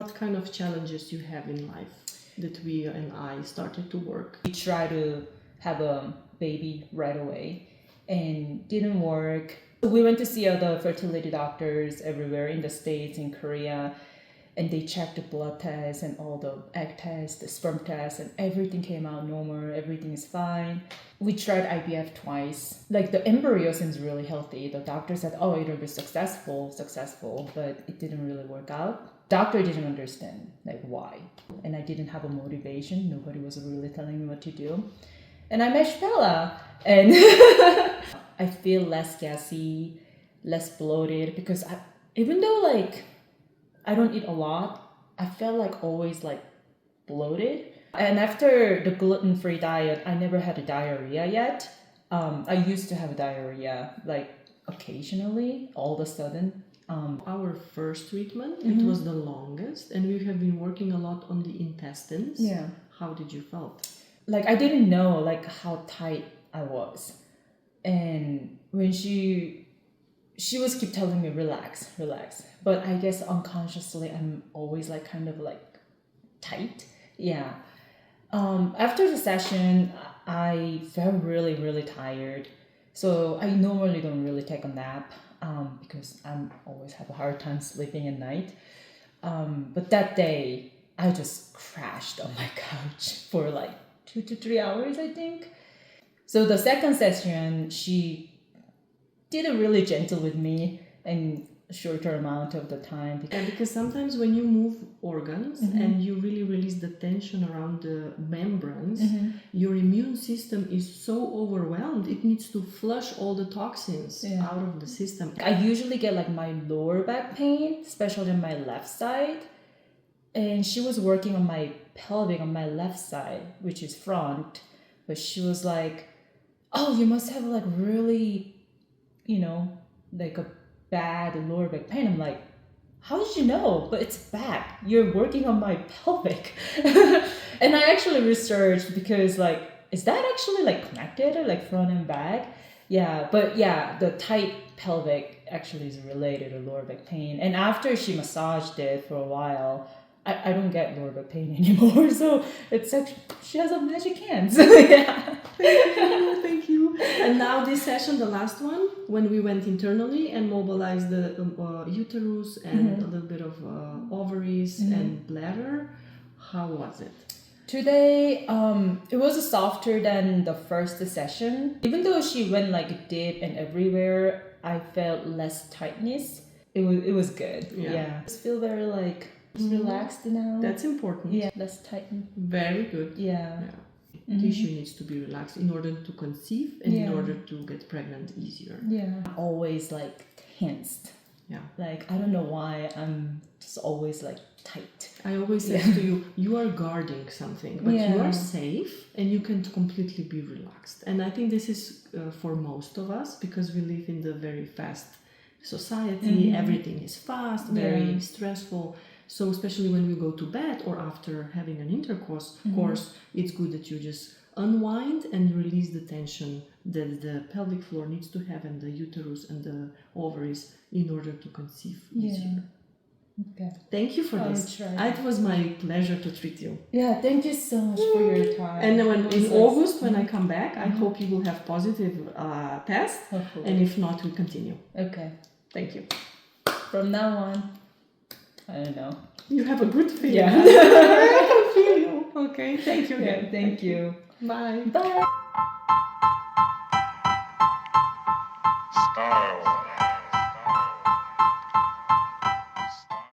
What kind of challenges you have in life that we and I started to work? We tried to have a baby right away and didn't work. We went to see other fertility doctors everywhere in the States, in Korea, and they checked the blood tests and all the egg tests, the sperm tests, and everything came out normal, everything is fine. We tried IVF twice. Like the embryo seems really healthy. The doctor said, oh, it'll be successful, but it didn't really work out. Doctor didn't understand like why. And I didn't have a motivation. Nobody was really telling me what to do. And I met Bella, and I feel less gassy, less bloated, because even though like I don't eat a lot, I felt like always like bloated. And after the gluten-free diet, I never had a diarrhea yet. I used to have diarrhea like occasionally, all of a sudden. Our first treatment, it was the longest, and we have been working a lot on the intestines. Yeah. How did you felt? Like I didn't know like how tight I was. And when she was keep telling me relax. But I guess unconsciously I'm always like kind of like tight. Yeah. After the session, I felt really, really tired. So I normally don't really take a nap because I always have a hard time sleeping at night. But that day, I just crashed on my couch for like 2 to 3 hours, I think. So the second session, she did it really gentle with me and shorter amount of the time. And because sometimes when you move organs and you really release the tension around the membranes, your immune system is so overwhelmed, it needs to flush all the toxins out of the system. I usually get like my lower back pain, especially on my left side. And she was working on my pelvic on my left side, which is front. But she was like, oh, you must have like really, like a bad lower back pain. I'm like, how did you know? But it's back. You're working on my pelvic. And I actually researched because like, is that actually like connected or like front and back? Yeah, but yeah, the tight pelvic actually is related to lower back pain. And after she massaged it for a while, I don't get lower back pain anymore. So it's actually, she has a magic hands. Yeah. Thank you. And now this session, the last one, when we went internally and mobilized the uterus and a little bit of ovaries and bladder, how was it? Today, it was softer than the first session. Even though she went like deep and everywhere, I felt less tightness. It was good. Yeah. I just feel very like relaxed now. That's important. Yeah, less tightened. Very good. Yeah. Tissue needs to be relaxed in order to conceive and in order to get pregnant easier. Yeah. Always like tensed. Yeah. Like I don't know why I'm just always like tight. I always say to you, you are guarding something, but you are safe and you can completely be relaxed. And I think this is for most of us because we live in the very fast society. Everything is fast, very stressful. So especially when we go to bed or after having an intercourse, course, it's good that you just unwind and release the tension that the pelvic floor needs to have and the uterus and the ovaries in order to conceive easier. Okay. Thank you for this. It was my pleasure to treat you. Yeah, thank you so much for your time. And in August, when I come back, I hope you will have positive test. Hopefully. And if not, we continue. Okay. Thank you. From now on, I don't know. You have a good feeling. Yeah. I can feel you. Okay. Thank you again. Yeah, thank you. Bye. Bye. Style.